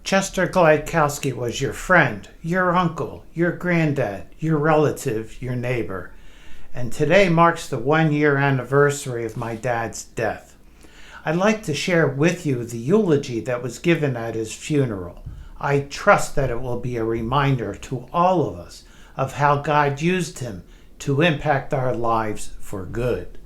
Chester Gladkowski was your friend, your uncle, your granddad, your relative, your neighbor. And today marks the 1-year anniversary of my dad's death. I'd like to share with you the eulogy that was given at his funeral. I trust that it will be a reminder to all of us of how God used him to impact our lives for good.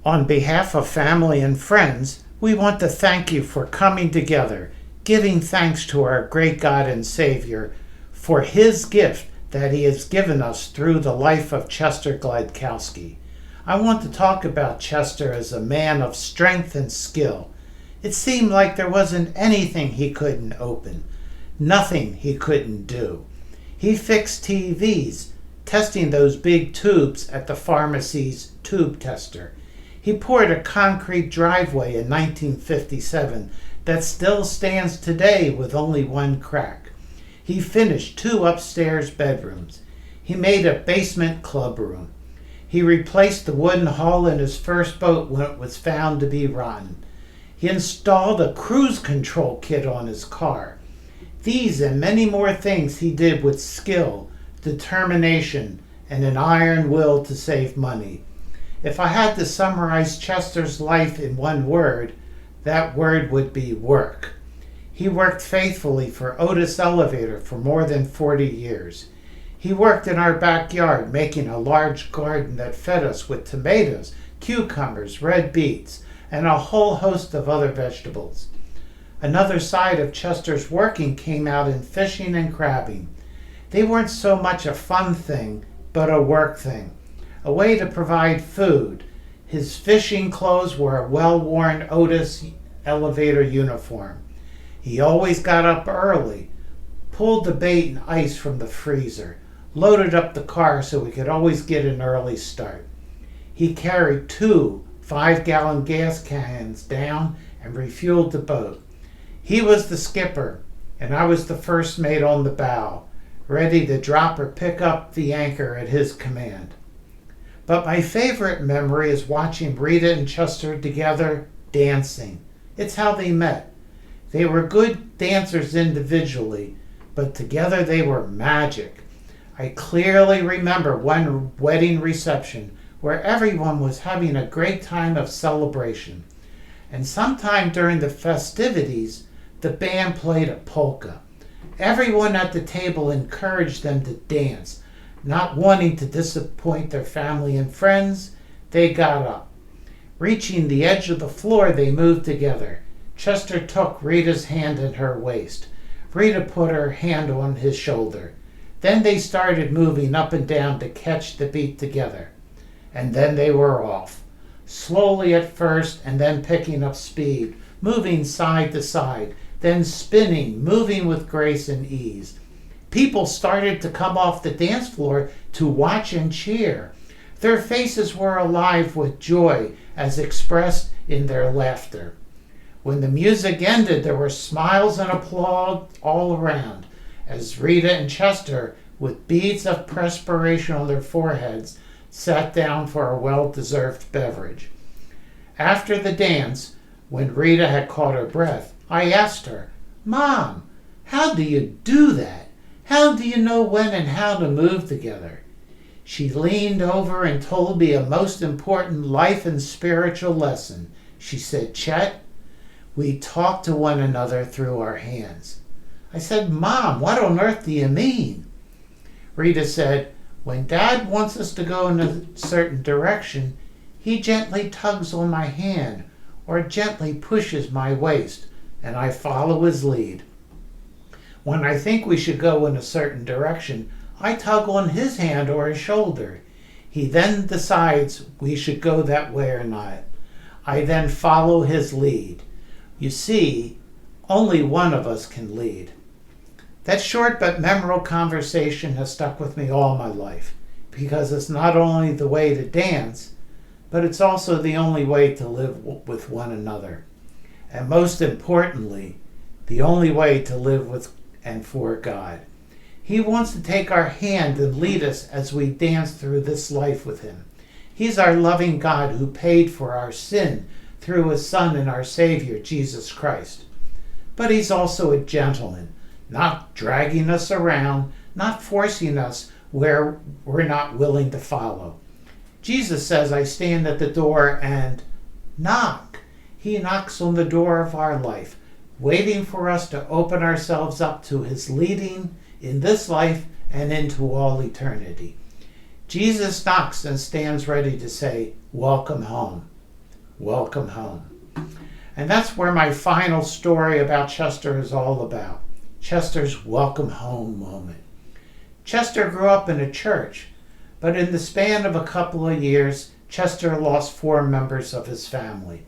On behalf of family and friends, we want to thank you for coming together, giving thanks to our great God and Savior for his gift that he has given us through the life of Chester Gladkowski. I want to talk about Chester as a man of strength and skill. It seemed like there wasn't anything he couldn't open, nothing he couldn't do. He fixed TVs, testing those big tubes at the pharmacy's tube tester. He poured a concrete driveway in 1957 that still stands today with only one crack. He finished 2 upstairs bedrooms. He made a basement club room. He replaced the wooden hull in his first boat when it was found to be rotten. He installed a cruise control kit on his car. These and many more things he did with skill, determination, and an iron will to save money. If I had to summarize Chester's life in one word, that word would be work. He worked faithfully for Otis Elevator for more than 40 years. He worked in our backyard making a large garden that fed us with tomatoes, cucumbers, red beets, and a whole host of other vegetables. Another side of Chester's working came out in fishing and crabbing. They weren't so much a fun thing, but a work thing. A way to provide food. His fishing clothes were a well-worn Otis Elevator uniform. He always got up early, pulled the bait and ice from the freezer, loaded up the car so we could always get an early start. He carried 2 5-gallon gas cans down and refueled the boat. He was the skipper, and I was the first mate on the bow, ready to drop or pick up the anchor at his command. But my favorite memory is watching Rita and Chester together dancing. It's how they met. They were good dancers individually, but together they were magic. I clearly remember one wedding reception where everyone was having a great time of celebration. And sometime during the festivities, the band played a polka. Everyone at the table encouraged them to dance. Not wanting to disappoint their family and friends, they got up. Reaching the edge of the floor, they moved together. Chester took Rita's hand in her waist. Rita put her hand on his shoulder. Then they started moving up and down to catch the beat together. And then they were off. Slowly at first, and then picking up speed, moving side to side, then spinning, moving with grace and ease. People started to come off the dance floor to watch and cheer. Their faces were alive with joy as expressed in their laughter. When the music ended, there were smiles and applause all around as Rita and Chester, with beads of perspiration on their foreheads, sat down for a well-deserved beverage. After the dance, when Rita had caught her breath, I asked her, "Mom, how do you do that? How do you know when and how to move together?" She leaned over and told me a most important life and spiritual lesson. She said, "Chet, we talk to one another through our hands." I said, "Mom, what on earth do you mean?" Rita said, "When Dad wants us to go in a certain direction, he gently tugs on my hand or gently pushes my waist, and I follow his lead. When I think we should go in a certain direction, I tug on his hand or his shoulder. He then decides we should go that way or not. I then follow his lead. You see, only one of us can lead." That short but memorable conversation has stuck with me all my life, because it's not only the way to dance, but it's also the only way to live with one another. And most importantly, the only way to live with and for God. He wants to take our hand and lead us as we dance through this life with him. He's our loving God who paid for our sin through his Son and our Savior, Jesus Christ. But he's also a gentleman, not dragging us around, not forcing us where we're not willing to follow. Jesus says, I stand at the door and knock. He knocks on the door of our life, waiting for us to open ourselves up to his leading in this life and into all eternity. Jesus knocks and stands ready to say, welcome home. Welcome home. And that's where my final story about Chester is all about. Chester's welcome home moment. Chester grew up in a church, but in the span of a couple of years, Chester lost 4 members of his family.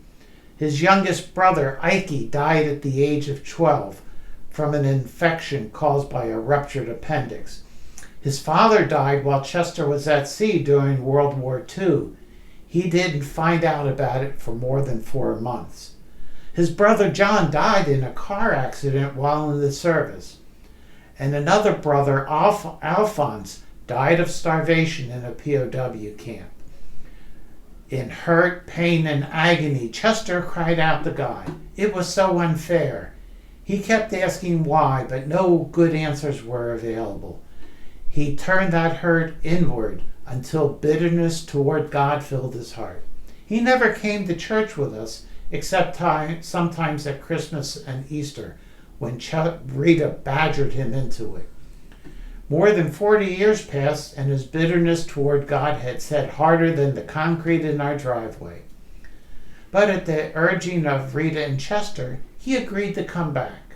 His youngest brother, Ike, died at the age of 12 from an infection caused by a ruptured appendix. His father died while Chester was at sea during World War II. He didn't find out about it for more than 4 months. His brother John died in a car accident while in the service. And another brother, Alphonse, died of starvation in a POW camp. In hurt, pain, and agony, Chester cried out to God. It was so unfair. He kept asking why, but no good answers were available. He turned that hurt inward until bitterness toward God filled his heart. He never came to church with us, except sometimes at Christmas and Easter, when Rita badgered him into it. More than 40 years passed, and his bitterness toward God had set harder than the concrete in our driveway. But at the urging of Rita and Chester, he agreed to come back.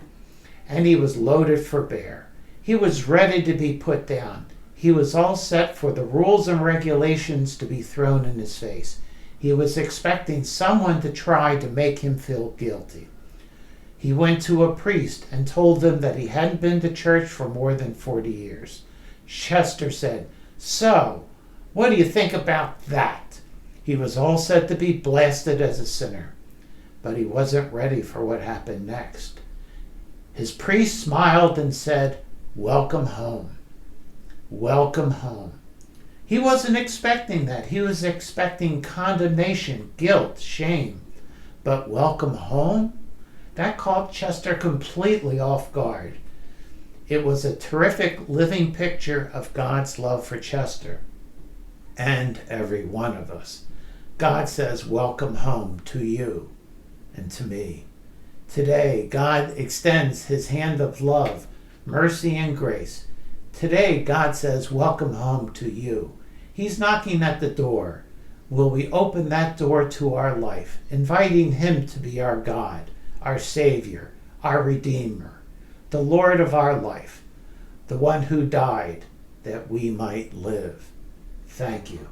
And he was loaded for bear. He was ready to be put down. He was all set for the rules and regulations to be thrown in his face. He was expecting someone to try to make him feel guilty. He went to a priest and told them that he hadn't been to church for more than 40 years. Chester said, "So, what do you think about that?" He was all set to be blasted as a sinner, but he wasn't ready for what happened next. His priest smiled and said, "Welcome home. Welcome home." He wasn't expecting that. He was expecting condemnation, guilt, shame. But welcome home? That caught Chester completely off guard. It was a terrific living picture of God's love for Chester and every one of us. God says, welcome home to you and to me. Today, God extends his hand of love, mercy, and grace. Today, God says, welcome home to you. He's knocking at the door. Will we open that door to our life, inviting him to be our God, our Savior, our Redeemer, the Lord of our life, the one who died that we might live? Thank you.